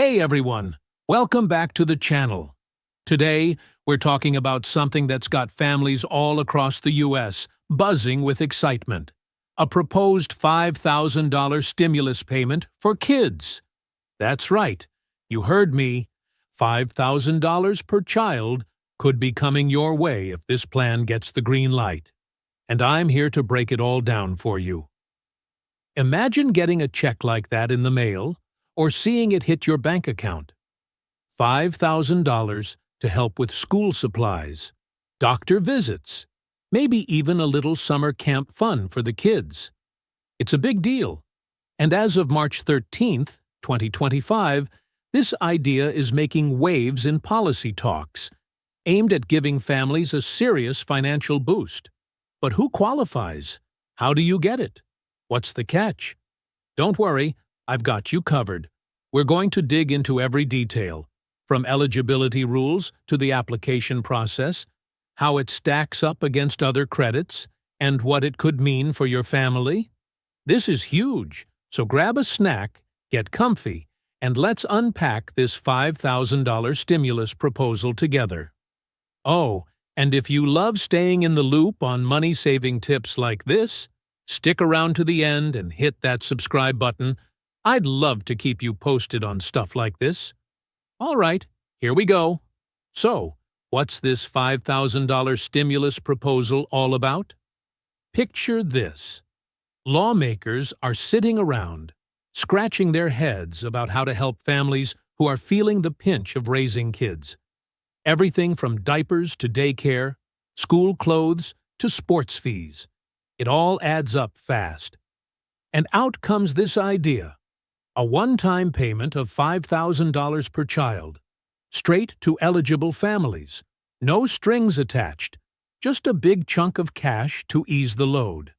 Hey everyone, welcome back to the channel. Today, we're talking about something that's got families all across the US buzzing with excitement. A proposed $5,000 stimulus payment for kids. That's right, you heard me. $5,000 per child could be coming your way if this plan gets the green light. And I'm here to break it all down for you. Imagine getting a check like that in the mail, or seeing it hit your bank account. $5,000 to help with school supplies, doctor visits, maybe even a little summer camp fun for the kids. It's a big deal. And as of March 13th, 2025, this idea is making waves in policy talks, aimed at giving families a serious financial boost. But who qualifies? How do you get it? What's the catch? Don't worry, I've got you covered. We're going to dig into every detail, from eligibility rules to the application process, how it stacks up against other credits, and what it could mean for your family. This is huge, so grab a snack, get comfy, and let's unpack this $5,000 stimulus proposal together. Oh, and if you love staying in the loop on money-saving tips like this, stick around to the end and hit that subscribe button. I'd love to keep you posted on stuff like this. All right, here we go. So, what's this $5,000 stimulus proposal all about? Picture this. Lawmakers are sitting around, scratching their heads about how to help families who are feeling the pinch of raising kids. Everything from diapers to daycare, school clothes to sports fees. It all adds up fast. And out comes this idea. A one-time payment of $5,000 per child, straight to eligible families. No strings attached, just a big chunk of cash to ease the load.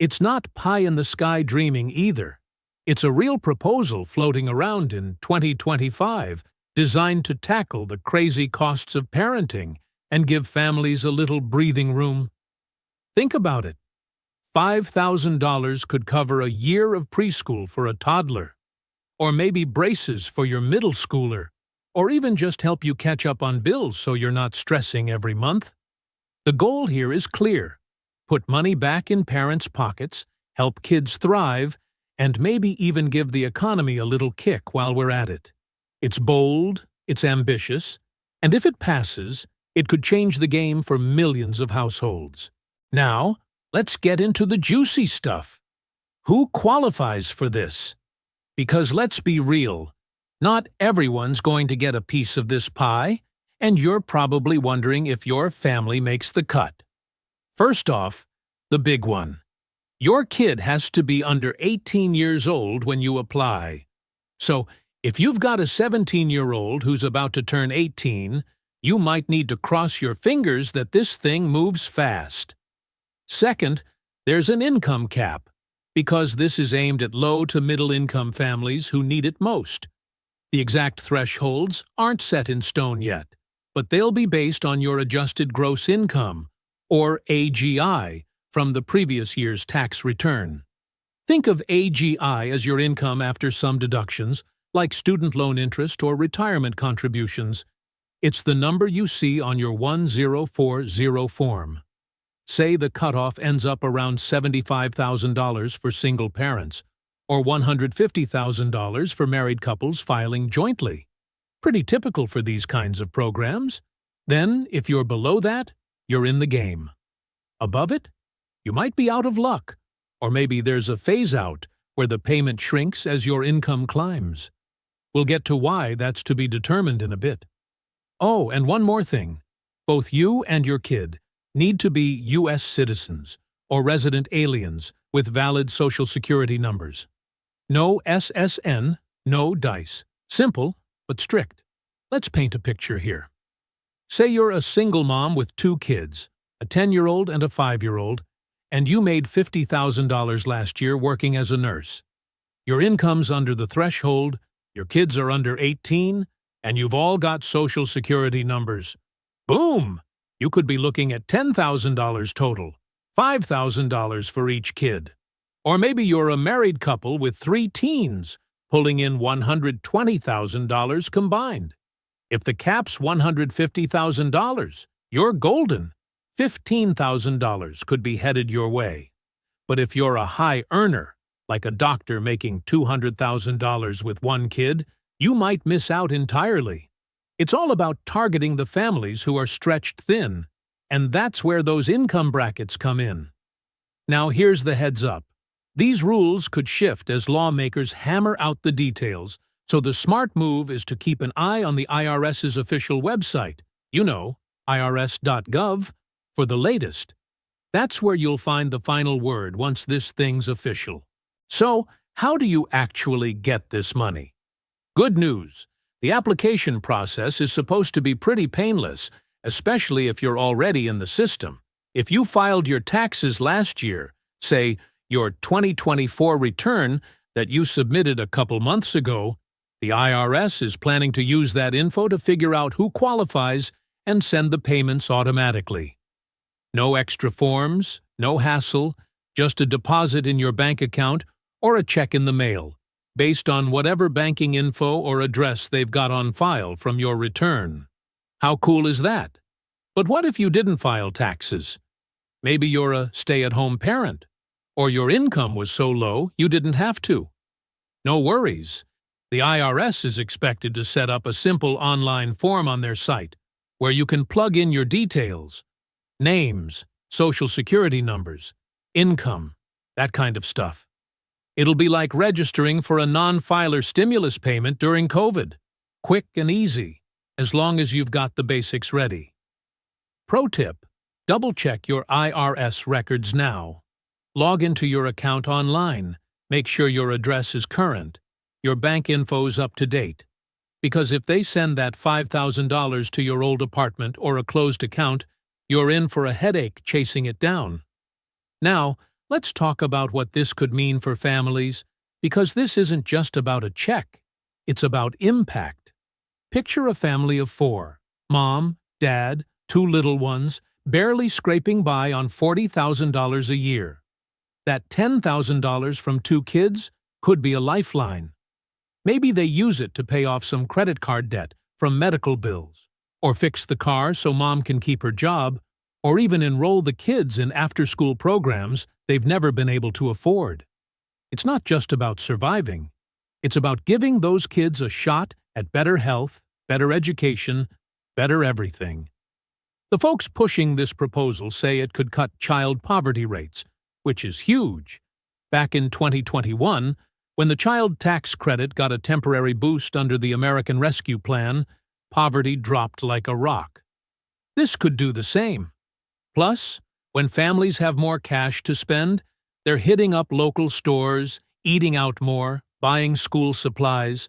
It's not pie-in-the-sky dreaming either. It's a real proposal floating around in 2025, designed to tackle the crazy costs of parenting and give families a little breathing room. Think about it. $5,000 could cover a year of preschool for a toddler, or maybe braces for your middle schooler, or even just help you catch up on bills so you're not stressing every month. The goal here is clear. Put money back in parents' pockets, help kids thrive, and maybe even give the economy a little kick while we're at it. It's bold, it's ambitious, and if it passes, it could change the game for millions of households. Now, let's get into the juicy stuff. Who qualifies for this? Because let's be real, not everyone's going to get a piece of this pie, and you're probably wondering if your family makes the cut. First off, the big one. Your kid has to be under 18 years old when you apply. So, if you've got a 17-year-old who's about to turn 18, you might need to cross your fingers that this thing moves fast. Second, there's an income cap, because this is aimed at low to middle-income families who need it most. The exact thresholds aren't set in stone yet, but they'll be based on your adjusted gross income, or AGI, from the previous year's tax return. Think of AGI as your income after some deductions, like student loan interest or retirement contributions. It's the number you see on your 1040 form. Say the cutoff ends up around $75,000 for single parents, or $150,000 for married couples filing jointly. Pretty typical for these kinds of programs. Then, if you're below that, you're in the game. Above it, you might be out of luck, or maybe there's a phase-out where the payment shrinks as your income climbs. We'll get to why that's to be determined in a bit. Oh, and one more thing. Both you and your kid need to be U.S. citizens or resident aliens with valid Social Security numbers. No SSN, no DICE. Simple, but strict. Let's paint a picture here. Say you're a single mom with two kids, a 10-year-old and a 5-year-old, and you made $50,000 last year working as a nurse. Your income's under the threshold, your kids are under 18, and you've all got Social Security numbers. Boom! You could be looking at $10,000 total, $5,000 for each kid. Or maybe you're a married couple with 3 teens, pulling in $120,000 combined. If the cap's $150,000, you're golden. $15,000 could be headed your way. But if you're a high earner, like a doctor making $200,000 with one kid, you might miss out entirely. It's all about targeting the families who are stretched thin, and that's where those income brackets come in. Now here's the heads up. These rules could shift as lawmakers hammer out the details, so the smart move is to keep an eye on the IRS's official website, irs.gov, for the latest. That's where you'll find the final word once this thing's official. So, how do you actually get this money? Good news. The application process is supposed to be pretty painless, especially if you're already in the system. If you filed your taxes last year, say your 2024 return that you submitted a couple months ago, the IRS is planning to use that info to figure out who qualifies and send the payments automatically. No extra forms, no hassle, just a deposit in your bank account or a check in the mail, based on whatever banking info or address they've got on file from your return. How cool is that? But what if you didn't file taxes? Maybe you're a stay-at-home parent, or your income was so low you didn't have to. No worries. The IRS is expected to set up a simple online form on their site where you can plug in your details, names, social security numbers, income, that kind of stuff. It'll be like registering for a non-filer stimulus payment during COVID. Quick and easy, as long as you've got the basics ready. Pro tip: double-check your IRS records now. Log into your account online. Make sure your address is current, your bank info's up to date. Because if they send that $5,000 to your old apartment or a closed account, you're in for a headache chasing it down. Now, let's talk about what this could mean for families, because this isn't just about a check. It's about impact. Picture a family of 4. Mom, dad, 2 little ones, barely scraping by on $40,000 a year. That $10,000 from 2 kids could be a lifeline. Maybe they use it to pay off some credit card debt from medical bills, or fix the car so mom can keep her job, or even enroll the kids in after-school programs they've never been able to afford. It's not just about surviving. It's about giving those kids a shot at better health, better education, better everything. The folks pushing this proposal say it could cut child poverty rates, which is huge. Back in 2021, when the child tax credit got a temporary boost under the American Rescue Plan, poverty dropped like a rock. This could do the same. Plus, when families have more cash to spend, they're hitting up local stores, eating out more, buying school supplies.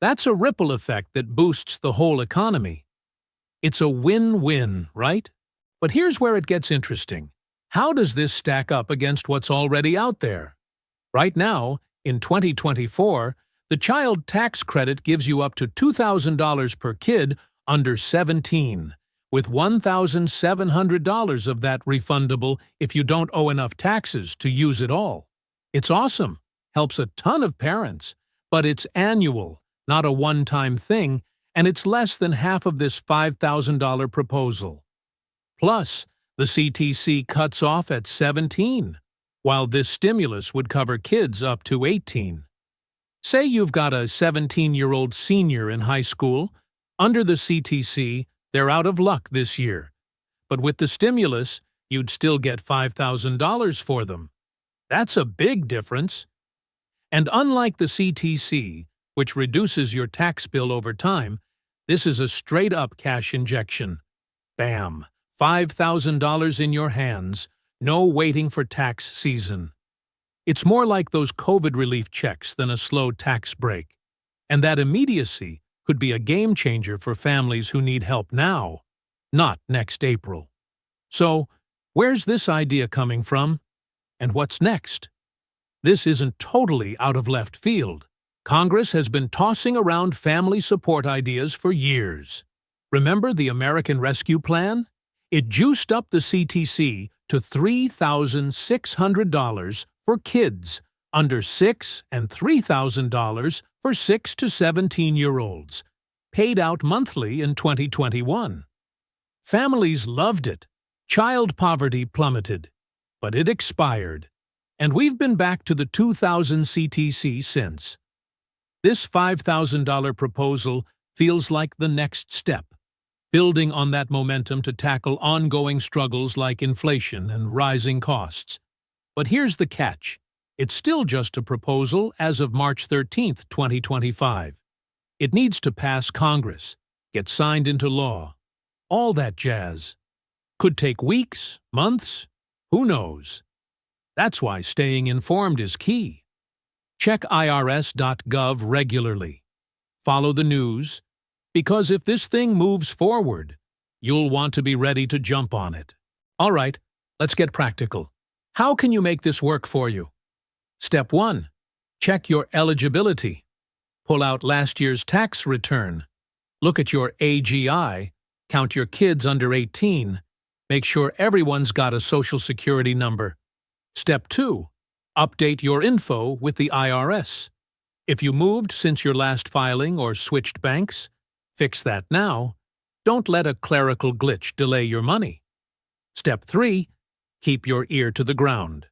That's a ripple effect that boosts the whole economy. It's a win-win, right? But here's where it gets interesting. How does this stack up against what's already out there? Right now, in 2024, the child tax credit gives you up to $2,000 per kid under 17, with $1,700 of that refundable if you don't owe enough taxes to use it all. It's awesome, helps a ton of parents, but it's annual, not a one-time thing, and it's less than half of this $5,000 proposal. Plus, the CTC cuts off at 17, while this stimulus would cover kids up to 18. Say you've got a 17-year-old senior in high school. Under the CTC, they're out of luck this year. But with the stimulus, you'd still get $5,000 for them. That's a big difference. And unlike the CTC, which reduces your tax bill over time, this is a straight-up cash injection. Bam! $5,000 in your hands, no waiting for tax season. It's more like those COVID relief checks than a slow tax break. And that immediacy could be a game-changer for families who need help now, not next April. So, where's this idea coming from? And what's next? This isn't totally out of left field. Congress has been tossing around family support ideas for years. Remember the American Rescue Plan? It juiced up the CTC to $3,600 for kids under 6 and $3,000 for 6 to 17-year-olds, paid out monthly in 2021. Families loved it. Child poverty plummeted, but it expired, and we've been back to the 2000 CTC since. This $5,000 proposal feels like the next step, building on that momentum to tackle ongoing struggles like inflation and rising costs. But here's the catch. It's still just a proposal as of March 13, 2025. It needs to pass Congress, get signed into law. All that jazz. Could take weeks, months, who knows? That's why staying informed is key. Check irs.gov regularly. Follow the news, because if this thing moves forward, you'll want to be ready to jump on it. All right, let's get practical. How can you make this work for you? Step 1. Check your eligibility. Pull out last year's tax return. Look at your AGI, count your kids under 18, make sure everyone's got a Social Security number. Step 2. Update your info with the IRS. If you moved since your last filing or switched banks, fix that now. Don't let a clerical glitch delay your money. Step 3. Keep your ear to the ground.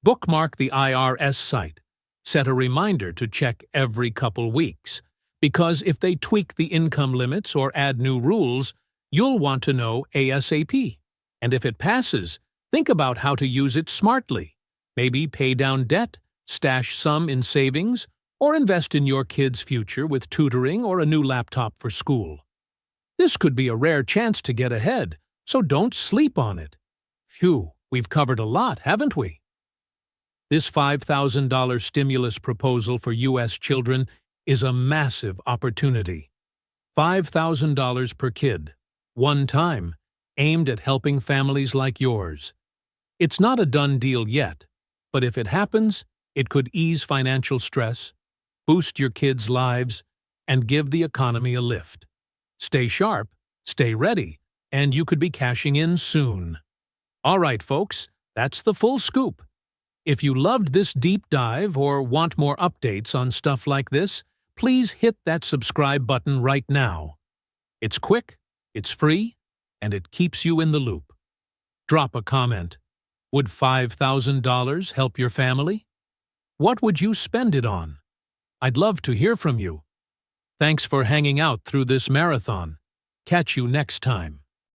Bookmark the IRS site. Set a reminder to check every couple weeks, because if they tweak the income limits or add new rules, you'll want to know ASAP. And if it passes, think about how to use it smartly. Maybe pay down debt, stash some in savings, or invest in your kids' future with tutoring or a new laptop for school. This could be a rare chance to get ahead, so don't sleep on it. Phew, we've covered a lot, haven't we? This $5,000 stimulus proposal for U.S. children is a massive opportunity. $5,000 per kid, one time, aimed at helping families like yours. It's not a done deal yet, but if it happens, it could ease financial stress, boost your kids' lives, and give the economy a lift. Stay sharp, stay ready, and you could be cashing in soon. All right, folks, that's the full scoop. If you loved this deep dive or want more updates on stuff like this, please hit that subscribe button right now. It's quick, it's free, and it keeps you in the loop. Drop a comment. Would $5,000 help your family? What would you spend it on? I'd love to hear from you. Thanks for hanging out through this marathon. Catch you next time.